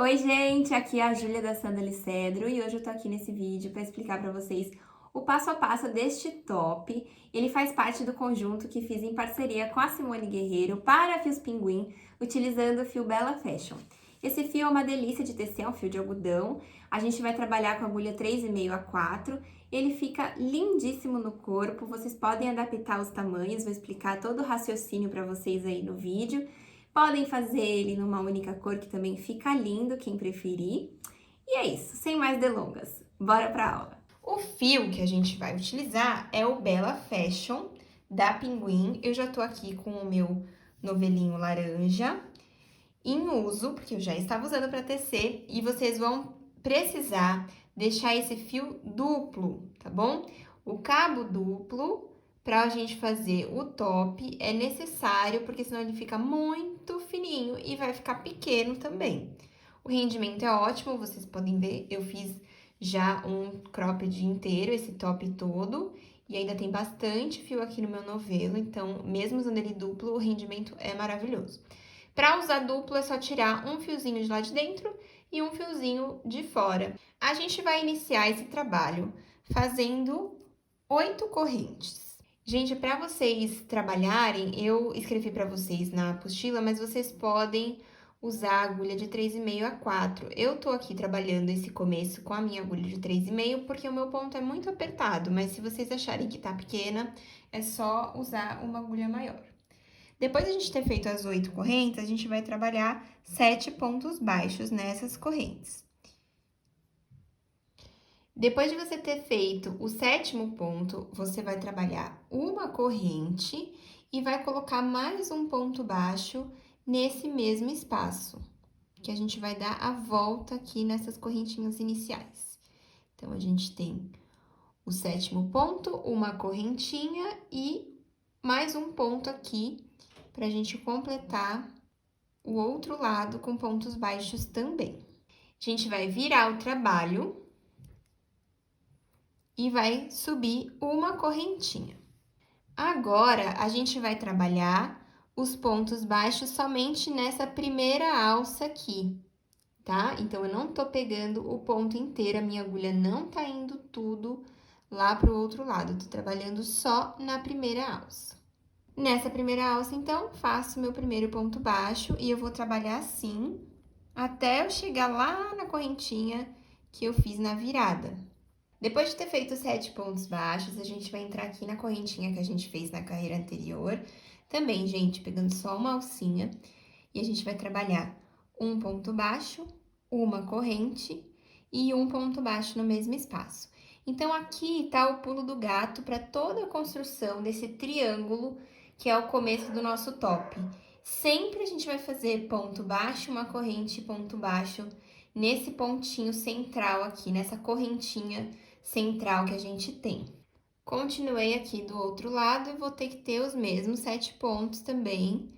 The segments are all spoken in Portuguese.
Oi, gente, aqui é a Júlia da Sandali Cedro e hoje eu tô aqui nesse vídeo para explicar para vocês o passo a passo deste top. Ele faz parte do conjunto que fiz em parceria com a Simone Guerreiro para Fios Pinguim, utilizando o fio Bella Fashion. Esse fio é uma delícia de tecer, é um fio de algodão. A gente vai trabalhar com agulha 3,5 a 4. Ele fica lindíssimo no corpo, vocês podem adaptar os tamanhos, vou explicar todo o raciocínio para vocês aí no vídeo. Podem fazer ele numa única cor, que também fica lindo, quem preferir. E é isso, sem mais delongas, bora pra aula. O fio que a gente vai utilizar é o Bella Fashion da Pinguim. Eu já tô aqui com o meu novelinho laranja em uso, porque eu já estava usando para tecer, e vocês vão precisar deixar esse fio duplo, tá bom? O cabo duplo, para a gente fazer o top, é necessário, porque senão ele fica muito fininho e vai ficar pequeno também. O rendimento é ótimo, vocês podem ver, eu fiz já um cropped inteiro, esse top todo, e ainda tem bastante fio aqui no meu novelo, então, mesmo usando ele duplo, o rendimento é maravilhoso. Para usar duplo, é só tirar um fiozinho de lá de dentro e um fiozinho de fora. A gente vai iniciar esse trabalho fazendo 8 correntes. Gente, para vocês trabalharem, eu escrevi para vocês na apostila, mas vocês podem usar a agulha de 3,5 a 4. Eu tô aqui trabalhando esse começo com a minha agulha de 3,5 porque o meu ponto é muito apertado, mas se vocês acharem que tá pequena, é só usar uma agulha maior. Depois de a gente ter feito as 8 correntes, a gente vai trabalhar 7 pontos baixos nessas correntes. Depois de você ter feito o 7º ponto, você vai trabalhar uma corrente e vai colocar mais um ponto baixo nesse mesmo espaço, que a gente vai dar a volta aqui nessas correntinhas iniciais. Então, a gente tem o 7º ponto, uma correntinha e mais um ponto aqui para a gente completar o outro lado com pontos baixos também. A gente vai virar o trabalho e vai subir uma correntinha. Agora, a gente vai trabalhar os pontos baixos somente nessa primeira alça aqui, tá? Então, eu não tô pegando o ponto inteiro, a minha agulha não tá indo tudo lá pro outro lado, eu tô trabalhando só na primeira alça. Nessa primeira alça, então, faço meu primeiro ponto baixo e eu vou trabalhar assim até eu chegar lá na correntinha que eu fiz na virada. Depois de ter feito os 7 pontos baixos, a gente vai entrar aqui na correntinha que a gente fez na carreira anterior. Também, gente, pegando só uma alcinha. E a gente vai trabalhar um ponto baixo, uma corrente e um ponto baixo no mesmo espaço. Então, aqui tá o pulo do gato para toda a construção desse triângulo que é o começo do nosso top. Sempre a gente vai fazer ponto baixo, uma corrente, ponto baixo nesse pontinho central aqui, nessa correntinha central que a gente tem. Continuei aqui do outro lado e vou ter que ter os mesmos 7 pontos também,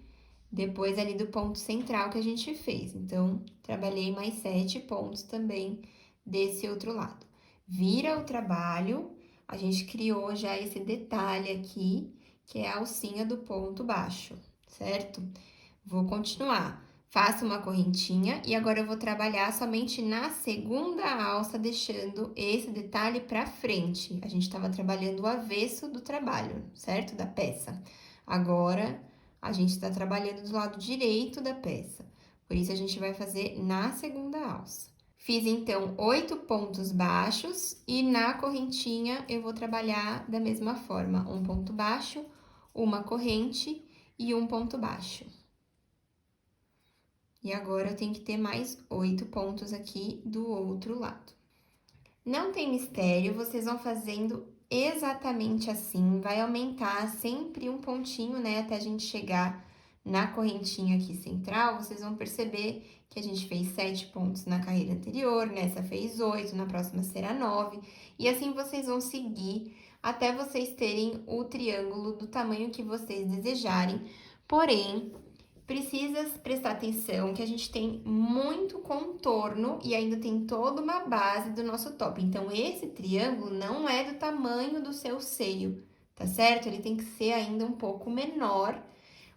depois ali do ponto central que a gente fez. Então, trabalhei mais 7 pontos também desse outro lado. Vira o trabalho, a gente criou já esse detalhe aqui, que é a alcinha do ponto baixo, certo? Vou continuar. Faço uma correntinha e agora eu vou trabalhar somente na segunda alça, deixando esse detalhe para frente. A gente estava trabalhando o avesso do trabalho, certo? Da peça. Agora, a gente está trabalhando do lado direito da peça. Por isso, a gente vai fazer na segunda alça. Fiz, então, 8 pontos baixos e na correntinha eu vou trabalhar da mesma forma. Um ponto baixo, uma corrente e um ponto baixo. E agora eu tenho que ter mais 8 pontos aqui do outro lado. Não tem mistério, vocês vão fazendo exatamente assim, vai aumentar sempre um pontinho, né, até a gente chegar na correntinha aqui central. Vocês vão perceber que a gente fez 7 pontos na carreira anterior, nessa fez 8, na próxima será 9, e assim vocês vão seguir até vocês terem o triângulo do tamanho que vocês desejarem. Porém, precisa prestar atenção que a gente tem muito contorno e ainda tem toda uma base do nosso top. Então, esse triângulo não é do tamanho do seu seio, tá certo? Ele tem que ser ainda um pouco menor,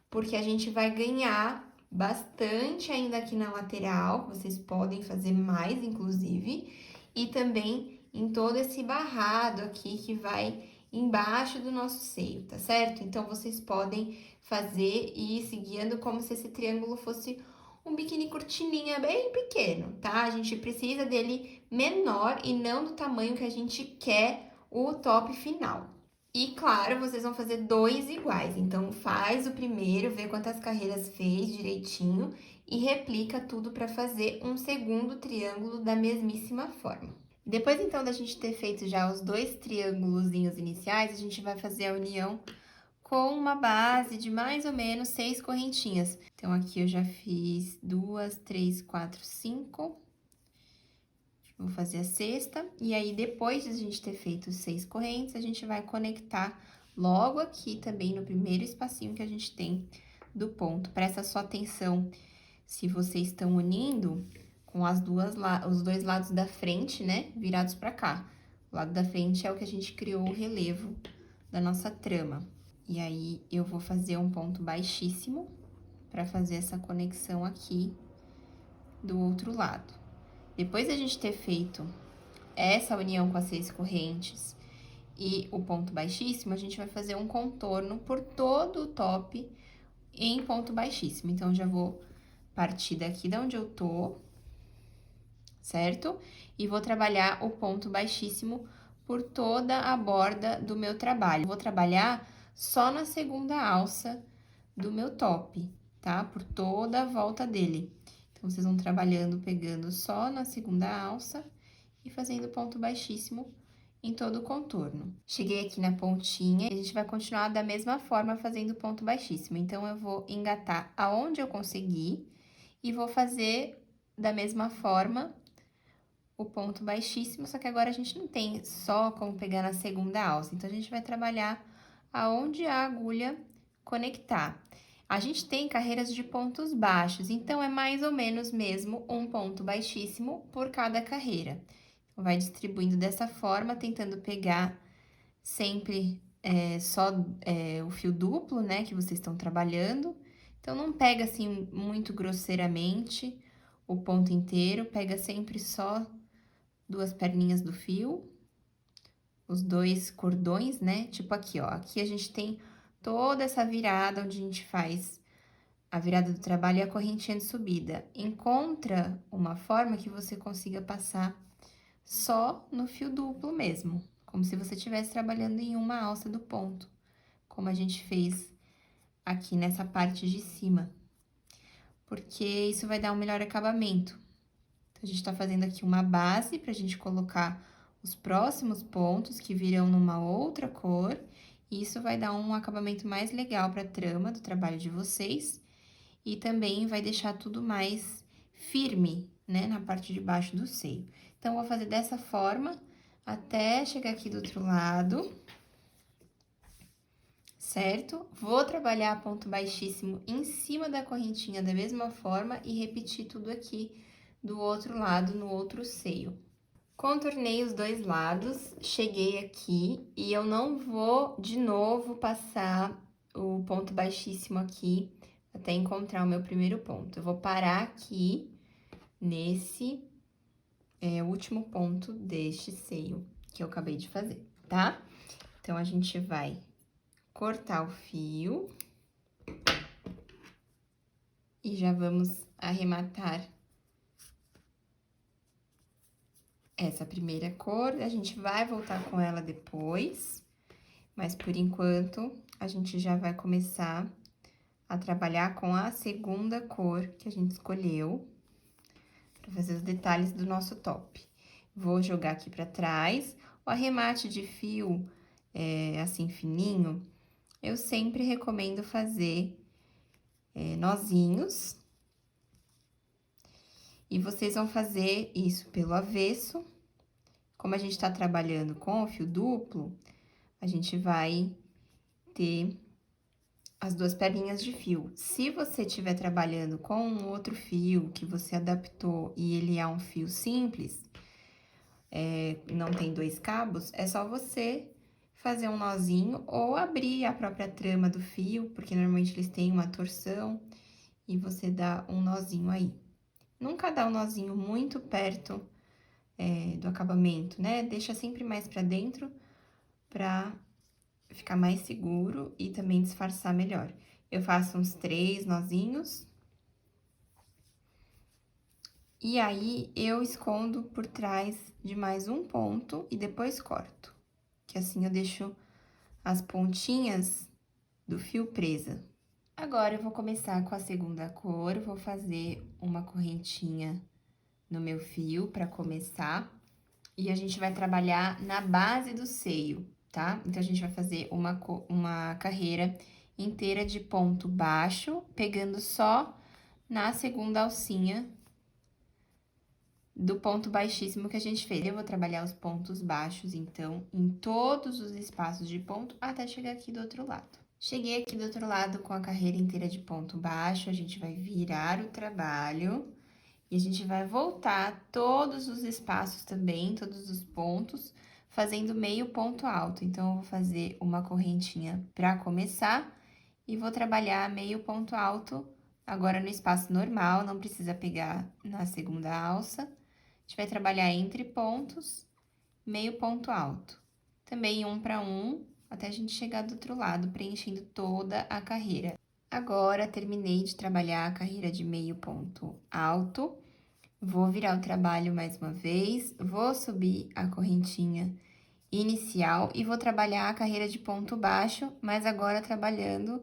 porque a gente vai ganhar bastante ainda aqui na lateral, vocês podem fazer mais, inclusive, e também em todo esse barrado aqui que vai embaixo do nosso seio, tá certo? Então, vocês podem fazer e ir se guiando como se esse triângulo fosse um biquíni cortininha bem pequeno, tá? A gente precisa dele menor e não do tamanho que a gente quer o top final. E claro, vocês vão fazer 2 iguais. Então, faz o primeiro, vê quantas carreiras fez direitinho e replica tudo para fazer um segundo triângulo da mesmíssima forma. Depois, então, da gente ter feito já os 2 triângulozinhos iniciais, a gente vai fazer a união com uma base de mais ou menos 6 correntinhas. Então, aqui eu já fiz 2, 3, 4, 5. Vou fazer a sexta, e aí depois de a gente ter feito 6 correntes, a gente vai conectar logo aqui também no primeiro espacinho que a gente tem do ponto. Presta só atenção se vocês estão unindo com os 2 lados da frente, né, virados pra cá. O lado da frente é o que a gente criou o relevo da nossa trama. E aí, eu vou fazer um ponto baixíssimo pra fazer essa conexão aqui do outro lado. Depois da gente ter feito essa união com as 6 correntes e o ponto baixíssimo, a gente vai fazer um contorno por todo o top em ponto baixíssimo. Então, eu já vou partir daqui de onde eu tô, certo? E vou trabalhar o ponto baixíssimo por toda a borda do meu trabalho. Vou trabalhar só na segunda alça do meu top, tá? Por toda a volta dele. Então, vocês vão trabalhando, pegando só na segunda alça e fazendo ponto baixíssimo em todo o contorno. Cheguei aqui na pontinha e a gente vai continuar da mesma forma fazendo ponto baixíssimo. Então, eu vou engatar aonde eu conseguir e vou fazer da mesma forma o ponto baixíssimo, só que agora a gente não tem só como pegar na segunda alça. Então, a gente vai trabalhar aonde a agulha conectar. A gente tem carreiras de pontos baixos, então é mais ou menos mesmo um ponto baixíssimo por cada carreira. Vai distribuindo dessa forma, tentando pegar sempre só o fio duplo, né, que vocês estão trabalhando. Então, não pega assim muito grosseiramente o ponto inteiro, pega sempre só 2 perninhas do fio, os 2 cordões, né? Tipo aqui, ó. Aqui a gente tem toda essa virada onde a gente faz a virada do trabalho e a correntinha de subida. Encontra uma forma que você consiga passar só no fio duplo mesmo, como se você estivesse trabalhando em uma alça do ponto, como a gente fez aqui nessa parte de cima, porque isso vai dar um melhor acabamento. Então, a gente tá fazendo aqui uma base pra gente colocar os próximos pontos que virão numa outra cor, e isso vai dar um acabamento mais legal pra trama do trabalho de vocês, e também vai deixar tudo mais firme, né, na parte de baixo do seio. Então, vou fazer dessa forma até chegar aqui do outro lado, certo? Vou trabalhar ponto baixíssimo em cima da correntinha da mesma forma e repetir tudo aqui do outro lado, no outro seio. Contornei os 2 lados, cheguei aqui e eu não vou de novo passar o ponto baixíssimo aqui até encontrar o meu primeiro ponto. Eu vou parar aqui nesse último ponto deste seio que eu acabei de fazer, tá? Então, a gente vai cortar o fio e já vamos arrematar essa primeira cor. A gente vai voltar com ela depois, mas por enquanto a gente já vai começar a trabalhar com a segunda cor que a gente escolheu para fazer os detalhes do nosso top. Vou jogar aqui para trás. O arremate de fio assim fininho, eu sempre recomendo fazer nozinhos. E vocês vão fazer isso pelo avesso. Como a gente tá trabalhando com o fio duplo, a gente vai ter as 2 perninhas de fio. Se você estiver trabalhando com um outro fio que você adaptou e ele é um fio simples, não tem 2 cabos, é só você fazer um nozinho ou abrir a própria trama do fio, porque normalmente eles têm uma torção, e você dá um nozinho aí. Nunca dá um nozinho muito perto do acabamento, né? Deixa sempre mais pra dentro pra ficar mais seguro e também disfarçar melhor. Eu faço uns 3 nozinhos. E aí, eu escondo por trás de mais um ponto e depois corto. Que assim eu deixo as pontinhas do fio presa. Agora, eu vou começar com a segunda cor, vou fazer uma correntinha no meu fio pra começar. E a gente vai trabalhar na base do seio, tá? Então, a gente vai fazer uma carreira inteira de ponto baixo, pegando só na segunda alcinha do ponto baixíssimo que a gente fez. Eu vou trabalhar os pontos baixos, então, em todos os espaços de ponto, até chegar aqui do outro lado. Cheguei aqui do outro lado com a carreira inteira de ponto baixo, a gente vai virar o trabalho e a gente vai voltar todos os espaços também, todos os pontos, fazendo meio ponto alto. Então, eu vou fazer uma correntinha para começar e vou trabalhar meio ponto alto agora no espaço normal, não precisa pegar na segunda alça. A gente vai trabalhar entre pontos, meio ponto alto. Também um para um, até a gente chegar do outro lado, preenchendo toda a carreira. Agora, terminei de trabalhar a carreira de meio ponto alto. Vou virar o trabalho mais uma vez, vou subir a correntinha inicial e vou trabalhar a carreira de ponto baixo, mas agora trabalhando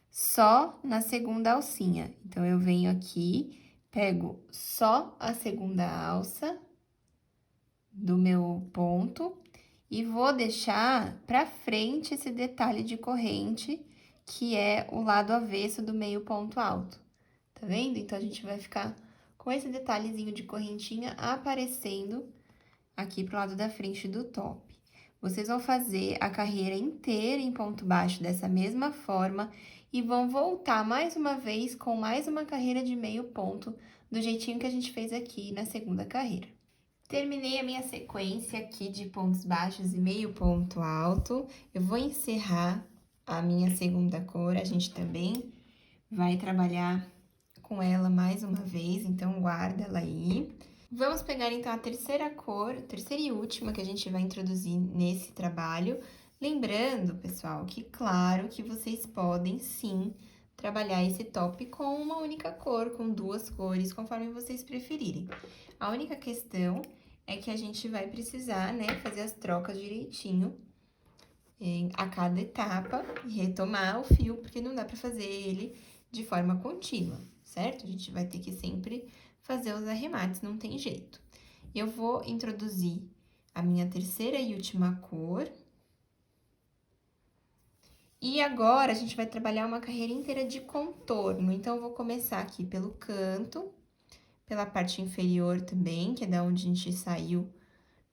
só na segunda alcinha. Então, eu venho aqui, pego só a segunda alça do meu ponto e vou deixar pra frente esse detalhe de corrente, que é o lado avesso do meio ponto alto. Tá vendo? Então, a gente vai ficar com esse detalhezinho de correntinha aparecendo aqui pro lado da frente do top. Vocês vão fazer a carreira inteira em ponto baixo dessa mesma forma e vão voltar mais uma vez com mais uma carreira de meio ponto, do jeitinho que a gente fez aqui na segunda carreira. Terminei a minha sequência aqui de pontos baixos e meio ponto alto. Eu vou encerrar a minha segunda cor, a gente também vai trabalhar com ela mais uma vez, então guarda ela aí. Vamos pegar então a terceira cor, terceira e última que a gente vai introduzir nesse trabalho. Lembrando, pessoal, que claro que vocês podem sim trabalhar esse top com uma única cor, com 2 cores, conforme vocês preferirem. A única questão é que a gente vai precisar, né, fazer as trocas direitinho a cada etapa e retomar o fio, porque não dá pra fazer ele de forma contínua, certo? A gente vai ter que sempre fazer os arremates, não tem jeito. Eu vou introduzir a minha terceira e última cor. E agora, a gente vai trabalhar uma carreira inteira de contorno. Então, eu vou começar aqui pelo canto, pela parte inferior também, que é da onde a gente saiu,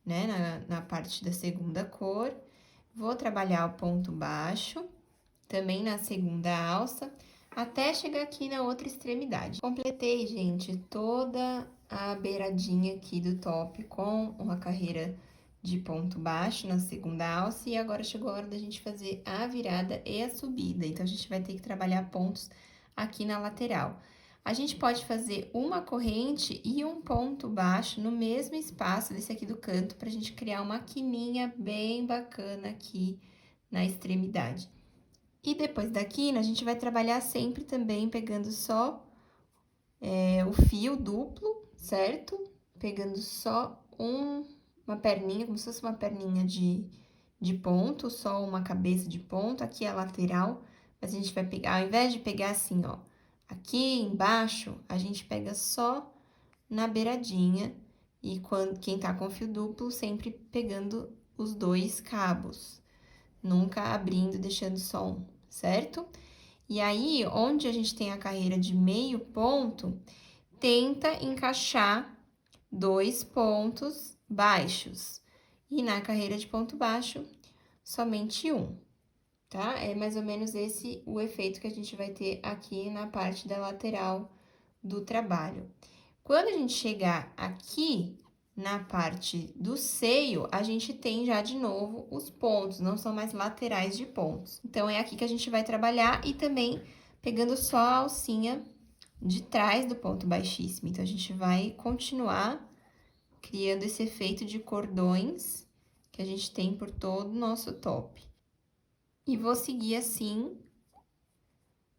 né, na parte da segunda cor. Vou trabalhar o ponto baixo, também na segunda alça, até chegar aqui na outra extremidade. Completei, gente, toda a beiradinha aqui do top com uma carreira de ponto baixo na segunda alça e agora chegou a hora da gente fazer a virada e a subida. Então, a gente vai ter que trabalhar pontos aqui na lateral. A gente pode fazer uma corrente e um ponto baixo no mesmo espaço desse aqui do canto pra gente criar uma quininha bem bacana aqui na extremidade. E depois da quina, a gente vai trabalhar sempre também pegando só o fio duplo, certo? Pegando só uma perninha, como se fosse uma perninha de ponto, só uma cabeça de ponto, aqui é a lateral, mas a gente vai pegar, ao invés de pegar assim, ó, aqui embaixo, a gente pega só na beiradinha, e quem tá com fio duplo, sempre pegando os 2 cabos, nunca abrindo, deixando só um, certo? E aí, onde a gente tem a carreira de meio ponto, tenta encaixar 2 pontos baixos. E na carreira de ponto baixo, somente um, tá? É mais ou menos esse o efeito que a gente vai ter aqui na parte da lateral do trabalho. Quando a gente chegar aqui na parte do seio, a gente tem já de novo os pontos, não são mais laterais de pontos. Então, é aqui que a gente vai trabalhar e também pegando só a alcinha de trás do ponto baixíssimo. Então, a gente vai continuar criando esse efeito de cordões que a gente tem por todo o nosso top. E vou seguir assim,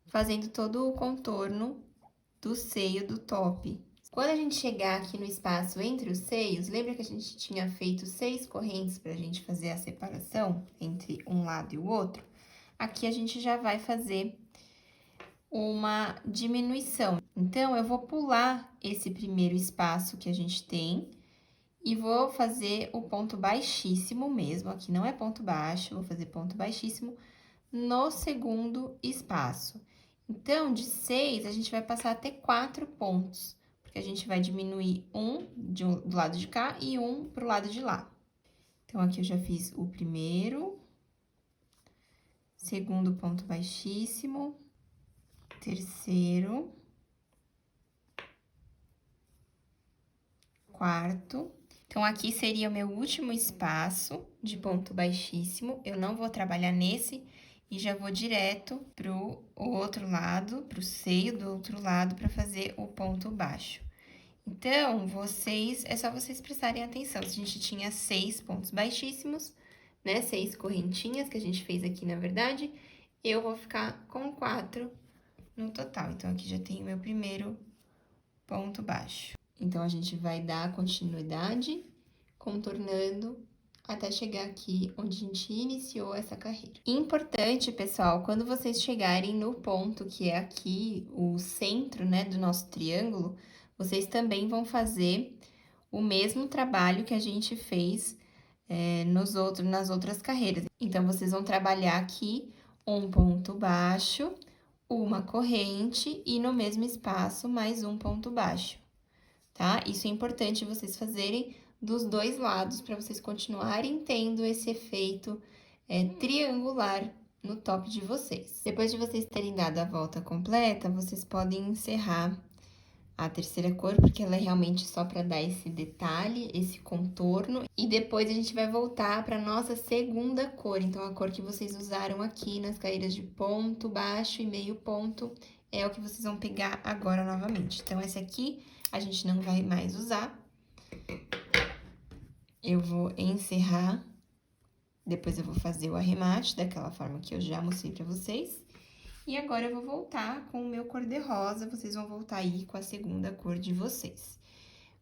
fazendo todo o contorno do seio do top. Quando a gente chegar aqui no espaço entre os seios, lembra que a gente tinha feito 6 correntes para a gente fazer a separação entre um lado e o outro? Aqui a gente já vai fazer uma diminuição. Então, eu vou pular esse primeiro espaço que a gente tem e vou fazer o ponto baixíssimo mesmo. Aqui não é ponto baixo, vou fazer ponto baixíssimo no segundo espaço. Então, de 6, a gente vai passar a ter 4 pontos, porque a gente vai diminuir do lado de cá e um pro lado de lá. Então, aqui eu já fiz o primeiro, segundo ponto baixíssimo, terceiro, quarto. Então, aqui seria o meu último espaço de ponto baixíssimo. Eu não vou trabalhar nesse e já vou direto pro outro lado, pro seio do outro lado, para fazer o ponto baixo. Então, é só vocês prestarem atenção. Se a gente tinha 6 pontos baixíssimos, né? 6 correntinhas que a gente fez aqui, na verdade, eu vou ficar com 4 no total. Então, aqui já tem o meu primeiro ponto baixo. Então, a gente vai dar continuidade, contornando, até chegar aqui onde a gente iniciou essa carreira. Importante, pessoal, quando vocês chegarem no ponto que é aqui, o centro, né, do nosso triângulo, vocês também vão fazer o mesmo trabalho que a gente fez nas outras carreiras. Então, vocês vão trabalhar aqui um ponto baixo, uma corrente e no mesmo espaço mais um ponto baixo, tá? Isso é importante vocês fazerem dos dois lados para vocês continuarem tendo esse efeito triangular no top de vocês. Depois de vocês terem dado a volta completa, vocês podem encerrar a terceira cor, porque ela é realmente só para dar esse detalhe, esse contorno. E depois a gente vai voltar para nossa segunda cor. Então, a cor que vocês usaram aqui nas carreiras de ponto baixo e meio ponto é o que vocês vão pegar agora novamente. Então, essa aqui a gente não vai mais usar. Eu vou encerrar, depois eu vou fazer o arremate daquela forma que eu já mostrei para vocês. E agora, eu vou voltar com o meu cor-de-rosa, vocês vão voltar aí com a segunda cor de vocês.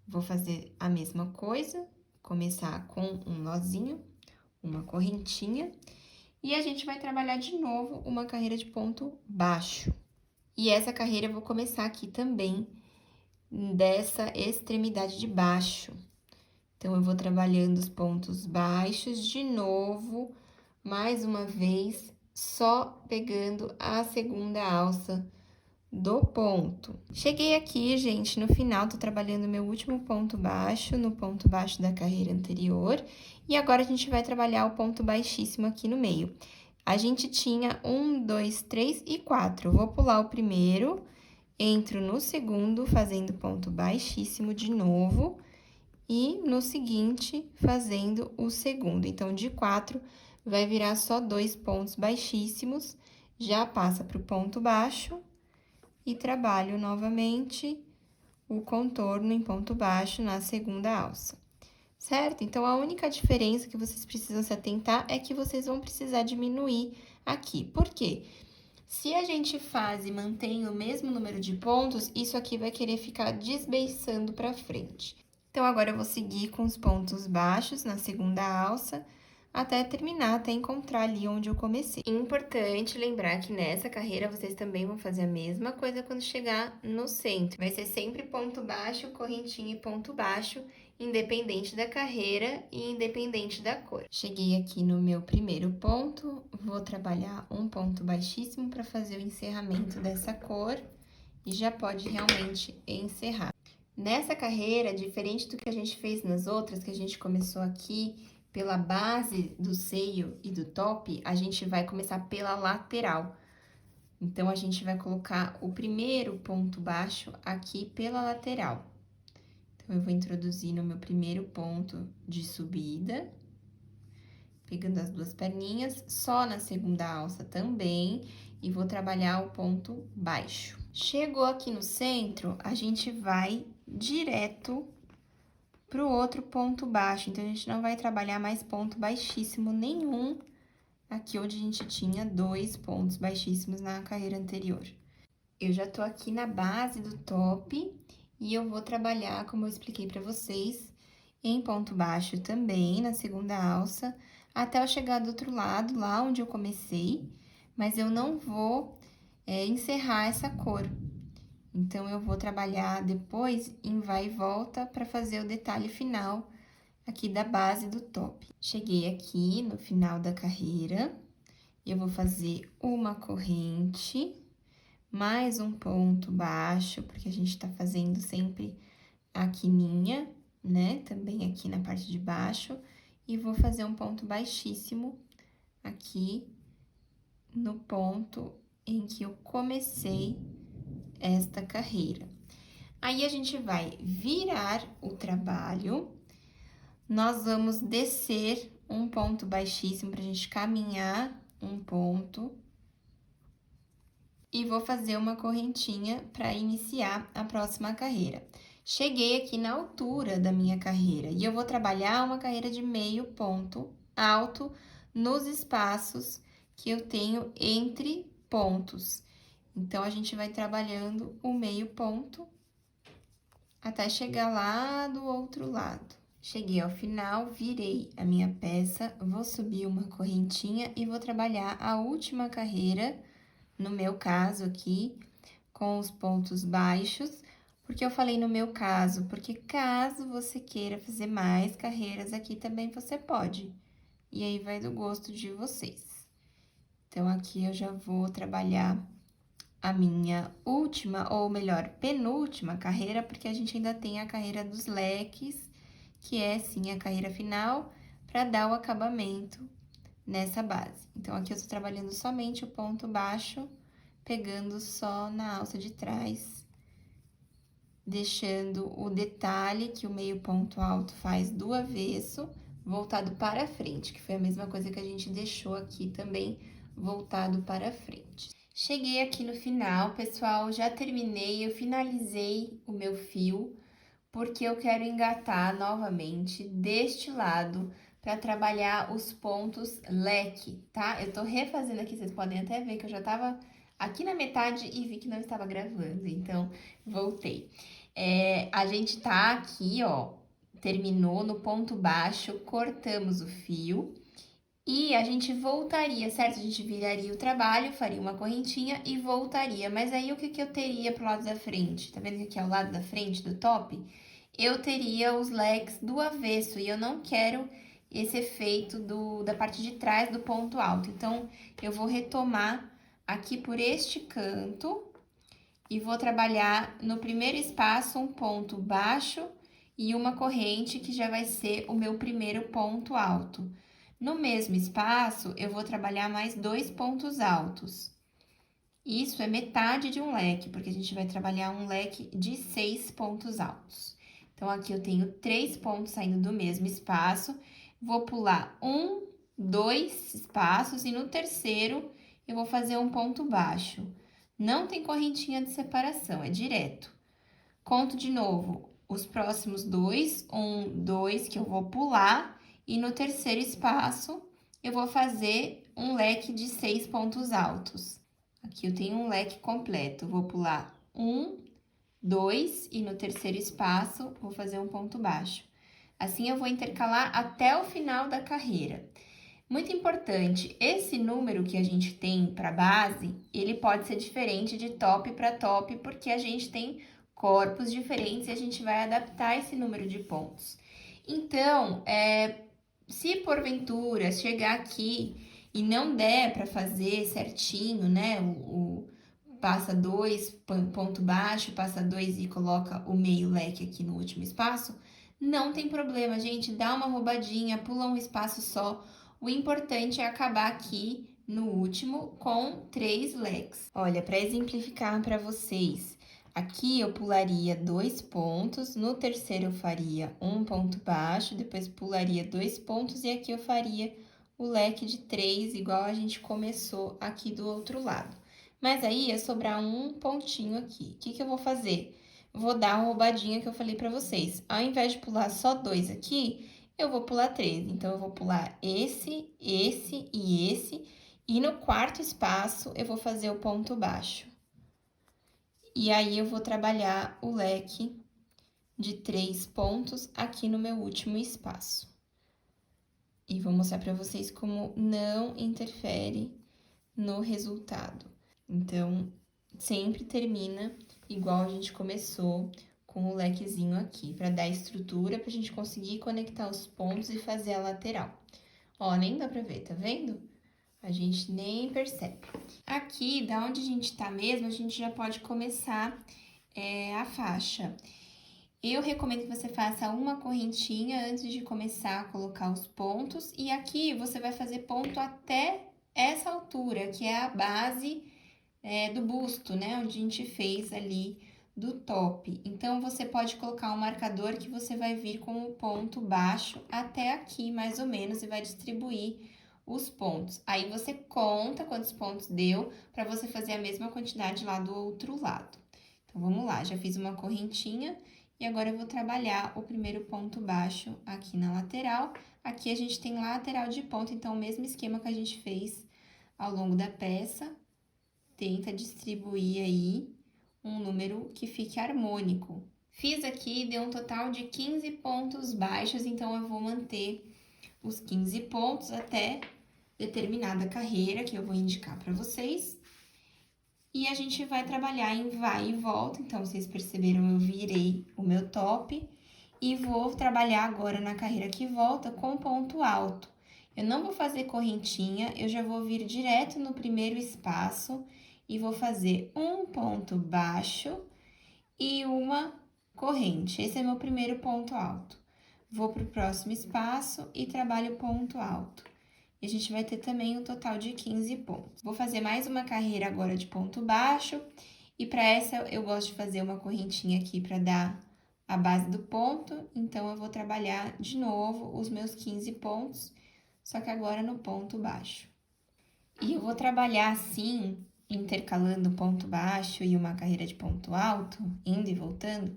Vou fazer a mesma coisa, começar com um nozinho, uma correntinha, e a gente vai trabalhar de novo uma carreira de ponto baixo. E essa carreira eu vou começar aqui também, dessa extremidade de baixo. Então, eu vou trabalhando os pontos baixos de novo, mais uma vez, só pegando a segunda alça do ponto. Cheguei aqui, gente, no final, tô trabalhando meu último ponto baixo, no ponto baixo da carreira anterior, e agora a gente vai trabalhar o ponto baixíssimo aqui no meio. A gente tinha 1, 2, 3 e 4. Eu vou pular o primeiro, entro no segundo, fazendo ponto baixíssimo de novo, e no seguinte, fazendo o segundo. Então, de 4, vai virar só 2 pontos baixíssimos, já passa para o ponto baixo e trabalho novamente o contorno em ponto baixo na segunda alça, certo? Então, a única diferença que vocês precisam se atentar é que vocês vão precisar diminuir aqui. Por quê? Se a gente faz e mantém o mesmo número de pontos, isso aqui vai querer ficar desbeiçando para frente. Então, agora eu vou seguir com os pontos baixos na segunda alça, até terminar, até encontrar ali onde eu comecei. Importante lembrar que nessa carreira vocês também vão fazer a mesma coisa quando chegar no centro. Vai ser sempre ponto baixo, correntinha e ponto baixo, independente da carreira e independente da cor. Cheguei aqui no meu primeiro ponto, vou trabalhar um ponto baixíssimo para fazer o encerramento dessa cor e já pode realmente encerrar. Nessa carreira, diferente do que a gente fez nas outras, que a gente começou aqui pela base do seio e do top, a gente vai começar pela lateral. Então, a gente vai colocar o primeiro ponto baixo aqui pela lateral. Então, eu vou introduzir no meu primeiro ponto de subida, pegando as duas perninhas, só na segunda alça também, e vou trabalhar o ponto baixo. Chegou aqui no centro, a gente vai direto pro outro ponto baixo. Então, a gente não vai trabalhar mais ponto baixíssimo nenhum aqui onde a gente tinha 2 pontos baixíssimos na carreira anterior. Eu já tô aqui na base do top e eu vou trabalhar, como eu expliquei pra vocês, em ponto baixo também, na segunda alça, até eu chegar do outro lado, lá onde eu comecei, mas eu não vou encerrar essa cor. Então, eu vou trabalhar depois em vai e volta para fazer o detalhe final aqui da base do top. Cheguei aqui no final da carreira, eu vou fazer uma corrente, mais um ponto baixo, porque a gente tá fazendo sempre a quininha, né? Também aqui na parte de baixo, e vou fazer um ponto baixíssimo aqui no ponto em que eu comecei esta carreira. Aí, a gente vai virar o trabalho, nós vamos descer um ponto baixíssimo pra gente caminhar um ponto. E vou fazer uma correntinha para iniciar a próxima carreira. Cheguei aqui na altura da minha carreira e eu vou trabalhar uma carreira de meio ponto alto nos espaços que eu tenho entre pontos. Então, a gente vai trabalhando o meio ponto até chegar lá do outro lado. Cheguei ao final, virei a minha peça, vou subir uma correntinha e vou trabalhar a última carreira, no meu caso aqui, com os pontos baixos, porque eu falei no meu caso, porque caso você queira fazer mais carreiras aqui também você pode. E aí vai do gosto de vocês. Então, aqui eu já vou trabalhar a minha última, ou melhor, penúltima carreira, porque a gente ainda tem a carreira dos leques, que é sim a carreira final, para dar o acabamento nessa base. Então, aqui eu tô trabalhando somente o ponto baixo, pegando só na alça de trás, deixando o detalhe que o meio ponto alto faz do avesso, voltado para frente, que foi a mesma coisa que a gente deixou aqui também, voltado para frente. Cheguei aqui no final, pessoal, já terminei, eu finalizei o meu fio, porque eu quero engatar novamente deste lado para trabalhar os pontos leque, tá? Eu tô refazendo aqui, vocês podem até ver que eu já tava aqui na metade e vi que não estava gravando, então voltei. A gente tá aqui, ó, terminou no ponto baixo, cortamos o fio e a gente voltaria, certo? A gente viraria o trabalho, faria uma correntinha e voltaria. Mas aí, o que que eu teria pro lado da frente? Tá vendo que aqui é o lado da frente do top? Eu teria os leques do avesso e eu não quero esse efeito da parte de trás do ponto alto. Então, eu vou retomar aqui por este canto e vou trabalhar no primeiro espaço um ponto baixo e uma corrente que já vai ser o meu primeiro ponto alto. No mesmo espaço, eu vou trabalhar mais 2 pontos altos. Isso é metade de um leque, porque a gente vai trabalhar um leque de 6 pontos altos. Então, aqui eu tenho 3 pontos saindo do mesmo espaço, vou pular 1, 2 espaços e no terceiro eu vou fazer um ponto baixo. Não tem correntinha de separação, é direto. Conto de novo os próximos 2, 1, 2 que eu vou pular e no terceiro espaço eu vou fazer um leque de 6 pontos altos. Aqui eu tenho um leque completo, vou pular 1, 2 e no terceiro espaço vou fazer um ponto baixo. Assim eu vou intercalar até o final da carreira. Muito importante, esse número que a gente tem para base, ele pode ser diferente de top para top, porque a gente tem corpos diferentes e a gente vai adaptar esse número de pontos. Então, se porventura chegar aqui e não der para fazer certinho, né, passa 2, ponto baixo, passa 2 e coloca o meio leque aqui no último espaço, não tem problema, gente, dá uma roubadinha, pula um espaço só. O importante é acabar aqui no último com 3 leques. Olha, para exemplificar para vocês, aqui eu pularia 2 pontos, no terceiro eu faria um ponto baixo, depois pularia 2 pontos e aqui eu faria o leque de 3, igual a gente começou aqui do outro lado. Mas aí ia sobrar um pontinho aqui. O que que eu vou fazer? Vou dar a roubadinha que eu falei pra vocês. Ao invés de pular só 2 aqui, eu vou pular 3. Então, eu vou pular esse, esse e esse. E no quarto espaço, eu vou fazer o ponto baixo. E aí, eu vou trabalhar o leque de 3 pontos aqui no meu último espaço. E vou mostrar pra vocês como não interfere no resultado. Então, sempre termina igual a gente começou, com o lequezinho aqui, para dar estrutura pra gente conseguir conectar os pontos e fazer a lateral. Ó, nem dá pra ver, tá vendo? A gente nem percebe. Aqui, da onde a gente tá mesmo, a gente já pode começar a faixa. Eu recomendo que você faça uma correntinha antes de começar a colocar os pontos. E aqui, você vai fazer ponto até essa altura, que é a base do busto, né? Onde a gente fez ali do top. Então, você pode colocar um marcador que você vai vir com o ponto baixo até aqui, mais ou menos, e vai distribuir os pontos. Aí, você conta quantos pontos deu para você fazer a mesma quantidade lá do outro lado. Então, vamos lá, já fiz uma correntinha e agora eu vou trabalhar o primeiro ponto baixo aqui na lateral. Aqui a gente tem lateral de ponta, então, o mesmo esquema que a gente fez ao longo da peça. Tenta distribuir aí um número que fique harmônico. Fiz aqui, deu um total de 15 pontos baixos, então eu vou manter os 15 pontos até determinada carreira que eu vou indicar para vocês. E a gente vai trabalhar em vai e volta, então vocês perceberam, eu virei o meu top e vou trabalhar agora na carreira que volta com ponto alto. Eu não vou fazer correntinha, eu já vou vir direto no primeiro espaço e vou fazer um ponto baixo e uma corrente. Esse é meu primeiro ponto alto. Vou para o próximo espaço e trabalho ponto alto. E a gente vai ter também um total de 15 pontos. Vou fazer mais uma carreira agora de ponto baixo. E para essa, eu gosto de fazer uma correntinha aqui para dar a base do ponto. Então, eu vou trabalhar de novo os meus 15 pontos, só que agora no ponto baixo. E eu vou trabalhar assim, intercalando ponto baixo e uma carreira de ponto alto, indo e voltando,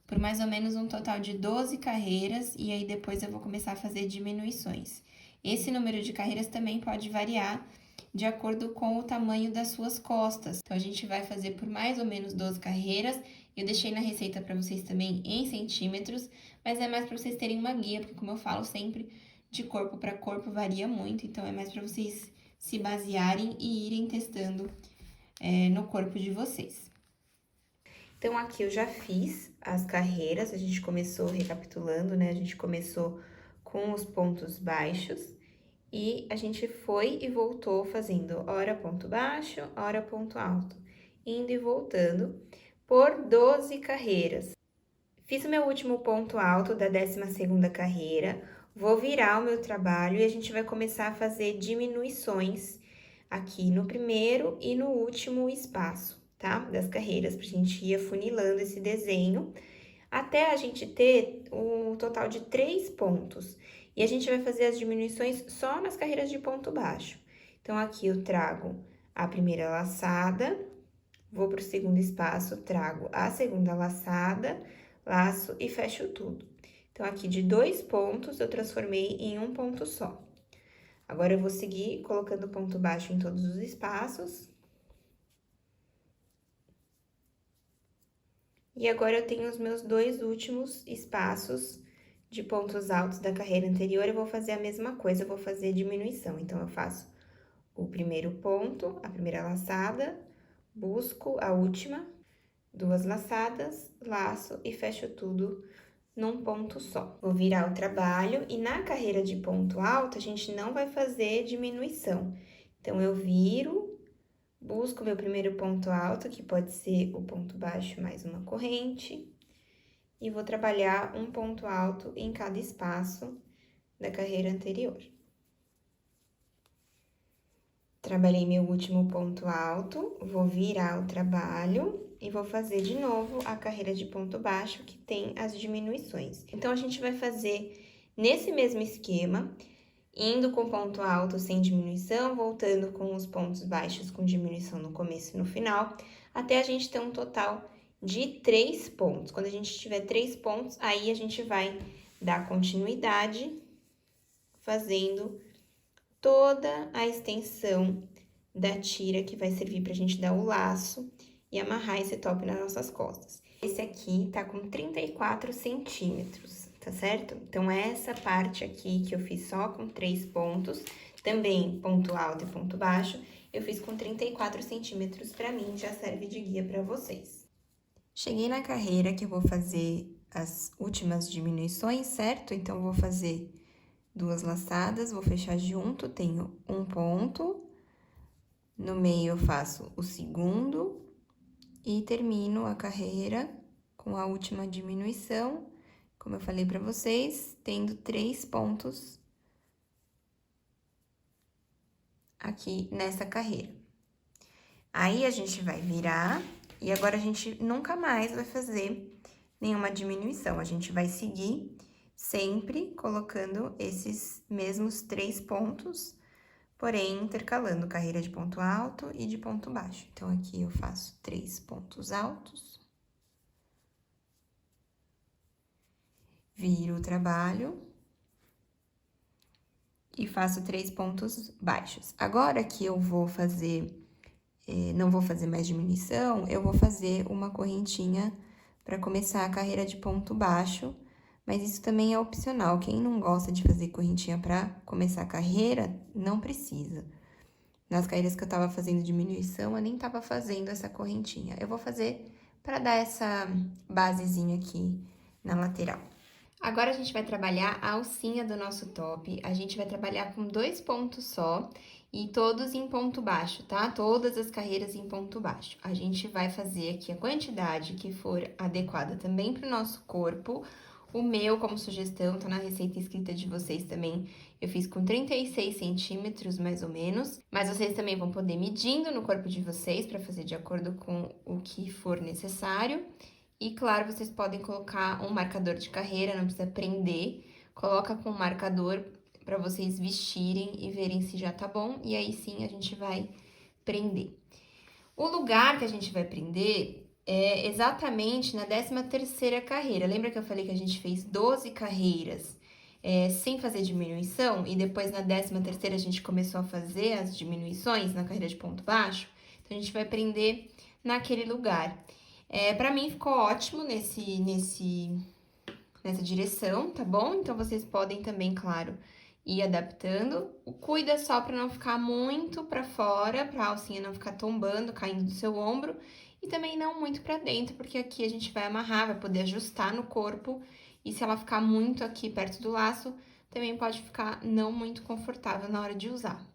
por mais ou menos um total de 12 carreiras, e aí depois eu vou começar a fazer diminuições. Esse número de carreiras também pode variar de acordo com o tamanho das suas costas. Então, a gente vai fazer por mais ou menos 12 carreiras. Eu deixei na receita para vocês também em centímetros, mas é mais para vocês terem uma guia, porque como eu falo sempre, de corpo para corpo varia muito, então é mais para vocês se basearem e irem testando no corpo de vocês. Então, aqui eu já fiz as carreiras, a gente começou recapitulando, né? A gente começou com os pontos baixos e a gente foi e voltou fazendo hora ponto baixo, hora ponto alto, indo e voltando por 12 carreiras. Fiz o meu último ponto alto da 12ª carreira, vou virar o meu trabalho e a gente vai começar a fazer diminuições aqui no primeiro e no último espaço, tá? Das carreiras, pra gente ir afunilando esse desenho até a gente ter um total de 3 pontos. E a gente vai fazer as diminuições só nas carreiras de ponto baixo. Então, aqui eu trago a primeira laçada, vou pro segundo espaço, trago a segunda laçada, laço e fecho tudo. Então, aqui de 2 pontos, eu transformei em um ponto só. Agora, eu vou seguir colocando ponto baixo em todos os espaços. E agora, eu tenho os meus 2 últimos espaços de pontos altos da carreira anterior, eu vou fazer a mesma coisa, eu vou fazer diminuição. Então, eu faço o primeiro ponto, a primeira laçada, busco a última, 2 laçadas, laço e fecho tudo num ponto só. Vou virar o trabalho e na carreira de ponto alto, a gente não vai fazer diminuição. Então, eu viro, busco meu primeiro ponto alto, que pode ser o ponto baixo mais uma corrente, e vou trabalhar um ponto alto em cada espaço da carreira anterior. Trabalhei meu último ponto alto, vou virar o trabalho e vou fazer de novo a carreira de ponto baixo, que tem as diminuições. Então, a gente vai fazer nesse mesmo esquema, indo com ponto alto sem diminuição, voltando com os pontos baixos com diminuição no começo e no final, até a gente ter um total de 3 pontos. Quando a gente tiver 3 pontos, aí a gente vai dar continuidade, fazendo toda a extensão da tira que vai servir pra gente dar o laço e amarrar esse top nas nossas costas. Esse aqui tá com 34 centímetros, tá certo? Então, essa parte aqui que eu fiz só com 3 pontos, também ponto alto e ponto baixo, eu fiz com 34 centímetros, pra mim já serve de guia pra vocês. Cheguei na carreira que eu vou fazer as últimas diminuições, certo? Então, eu vou fazer 2 laçadas, vou fechar junto, tenho um ponto, no meio eu faço o segundo e termino a carreira com a última diminuição, como eu falei pra vocês, tendo 3 pontos aqui nessa carreira. Aí, a gente vai virar e agora a gente nunca mais vai fazer nenhuma diminuição, a gente vai seguir sempre colocando esses mesmos 3 pontos, porém, intercalando carreira de ponto alto e de ponto baixo. Então, aqui eu faço 3 pontos altos, viro o trabalho e faço 3 pontos baixos. Agora que eu vou fazer, não vou fazer mais diminuição, eu vou fazer uma correntinha para começar a carreira de ponto baixo, mas isso também é opcional. Quem não gosta de fazer correntinha para começar a carreira, não precisa. Nas carreiras que eu tava fazendo diminuição, eu nem tava fazendo essa correntinha. Eu vou fazer para dar essa basezinha aqui na lateral. Agora, a gente vai trabalhar a alcinha do nosso top. A gente vai trabalhar com 2 pontos só e todos em ponto baixo, tá? Todas as carreiras em ponto baixo. A gente vai fazer aqui a quantidade que for adequada também pro nosso corpo. O meu, como sugestão, tá na receita escrita de vocês também. Eu fiz com 36 centímetros, mais ou menos. Mas vocês também vão poder medindo no corpo de vocês para fazer de acordo com o que for necessário. E, claro, vocês podem colocar um marcador de carreira, não precisa prender. Coloca com um marcador para vocês vestirem e verem se já tá bom. E aí, sim, a gente vai prender. O lugar que a gente vai prender é exatamente na 13ª carreira. Lembra que eu falei que a gente fez 12 carreiras sem fazer diminuição? E depois na 13ª a gente começou a fazer as diminuições na carreira de ponto baixo? Então, a gente vai prender naquele lugar. Pra mim ficou ótimo nessa direção, tá bom? Então, vocês podem também, claro, ir adaptando. Cuida só pra não ficar muito pra fora, pra alcinha não ficar tombando, caindo do seu ombro. E também não muito pra dentro, porque aqui a gente vai amarrar, vai poder ajustar no corpo. E se ela ficar muito aqui perto do laço, também pode ficar não muito confortável na hora de usar.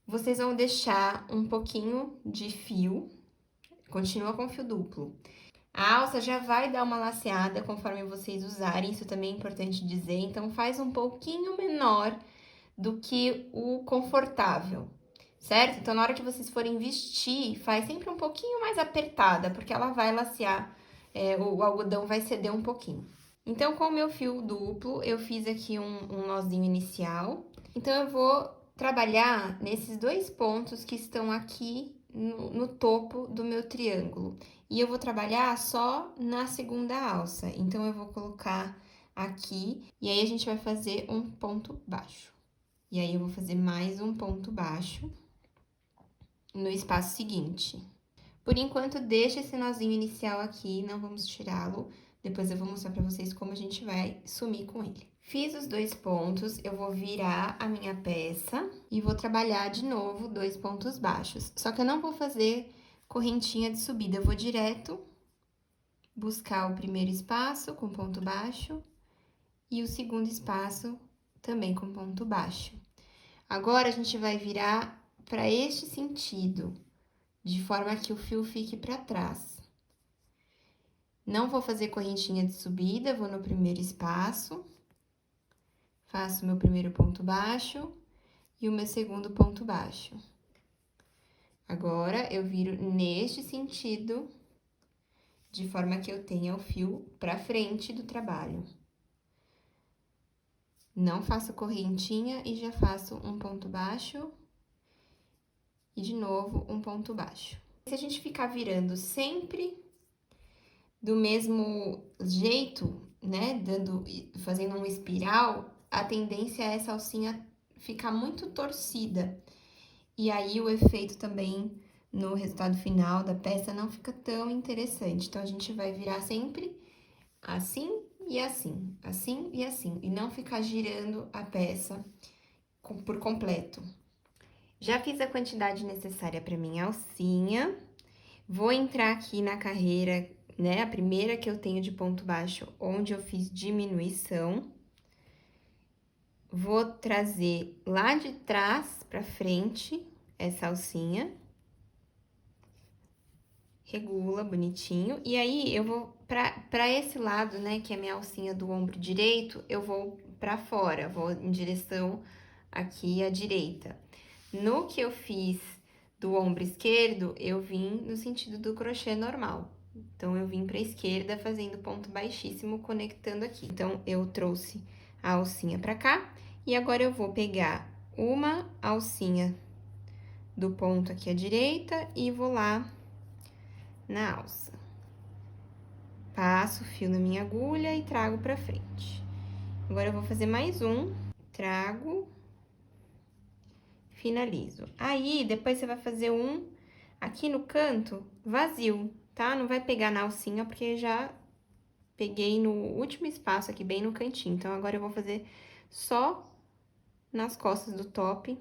Vocês vão deixar um pouquinho de fio, continua com fio duplo. A alça já vai dar uma laceada conforme vocês usarem, isso também é importante dizer. Então, faz um pouquinho menor do que o confortável, certo? Então, na hora que vocês forem vestir, faz sempre um pouquinho mais apertada, porque ela vai lacear, o algodão vai ceder um pouquinho. Então, com o meu fio duplo, eu fiz aqui um nozinho inicial. Então, eu vou trabalhar nesses 2 pontos que estão aqui no topo do meu triângulo. E eu vou trabalhar só na segunda alça. Então, eu vou colocar aqui, e aí a gente vai fazer um ponto baixo. E aí, eu vou fazer mais um ponto baixo no espaço seguinte. Por enquanto, deixa esse nozinho inicial aqui, não vamos tirá-lo. Depois eu vou mostrar pra vocês como a gente vai sumir com ele. Fiz os 2 pontos, eu vou virar a minha peça e vou trabalhar de novo 2 pontos baixos. Só que eu não vou fazer correntinha de subida, eu vou direto buscar o primeiro espaço com ponto baixo e o segundo espaço também com ponto baixo. Agora, a gente vai virar para este sentido, de forma que o fio fique para trás. Não vou fazer correntinha de subida, vou no primeiro espaço, faço meu primeiro ponto baixo e o meu segundo ponto baixo. Agora, eu viro neste sentido, de forma que eu tenha o fio para frente do trabalho. Não faço correntinha e já faço um ponto baixo. E de novo, um ponto baixo. Se a gente ficar virando sempre do mesmo jeito, né, fazendo um espiral, a tendência é essa alcinha ficar muito torcida. E aí o efeito também no resultado final da peça não fica tão interessante. Então, a gente vai virar sempre assim e assim, assim e assim, e não ficar girando a peça por completo. Já fiz a quantidade necessária para minha alcinha. Vou entrar aqui na carreira, né, a primeira que eu tenho de ponto baixo, onde eu fiz diminuição. Vou trazer lá de trás para frente essa alcinha. Regula bonitinho. E aí, eu vou pra esse lado, né, que é a minha alcinha do ombro direito, eu vou pra fora, vou em direção aqui à direita. No que eu fiz do ombro esquerdo, eu vim no sentido do crochê normal. Então, eu vim pra esquerda fazendo ponto baixíssimo, conectando aqui. Então, eu trouxe a alcinha pra cá. E agora, eu vou pegar uma alcinha do ponto aqui à direita e vou lá na alça. Passo o fio na minha agulha e trago pra frente. Agora, eu vou fazer mais um, trago, finalizo. Aí, depois você vai fazer um aqui no canto vazio, tá? Não vai pegar na alcinha, porque já peguei no último espaço aqui, bem no cantinho. Então, agora eu vou fazer só nas costas do top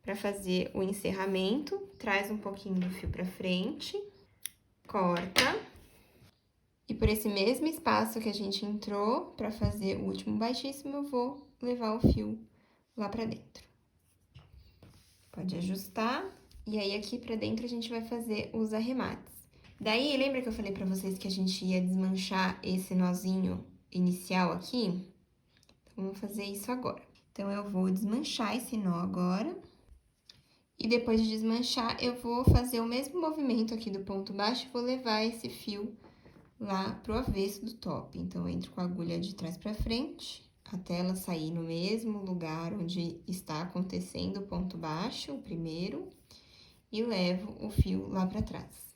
pra fazer o encerramento. Traz um pouquinho do fio pra frente, corta. E por esse mesmo espaço que a gente entrou pra fazer o último baixíssimo, eu vou levar o fio lá pra dentro. Pode ajustar. E aí, aqui pra dentro, a gente vai fazer os arremates. Daí, lembra que eu falei pra vocês que a gente ia desmanchar esse nozinho inicial aqui? Então, vamos fazer isso agora. Então, eu vou desmanchar esse nó agora. E depois de desmanchar, eu vou fazer o mesmo movimento aqui do ponto baixo e vou levar esse fio lá pro avesso do top. Então, eu entro com a agulha de trás pra frente, até ela sair no mesmo lugar onde está acontecendo o ponto baixo, o primeiro, e levo o fio lá pra trás.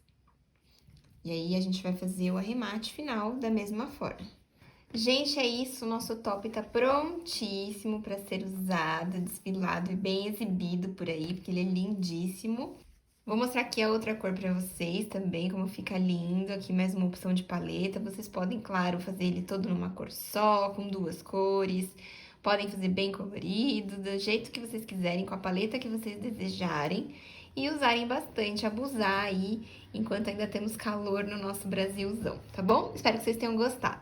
E aí, a gente vai fazer o arremate final da mesma forma. Gente, é isso, o nosso top tá prontíssimo pra ser usado, desfilado e bem exibido por aí, porque ele é lindíssimo. Vou mostrar aqui a outra cor pra vocês também, como fica lindo. Aqui mais uma opção de paleta. Vocês podem, claro, fazer ele todo numa cor só, com duas cores. Podem fazer bem colorido, do jeito que vocês quiserem, com a paleta que vocês desejarem. E usarem bastante, abusar aí, enquanto ainda temos calor no nosso Brasilzão, tá bom? Espero que vocês tenham gostado.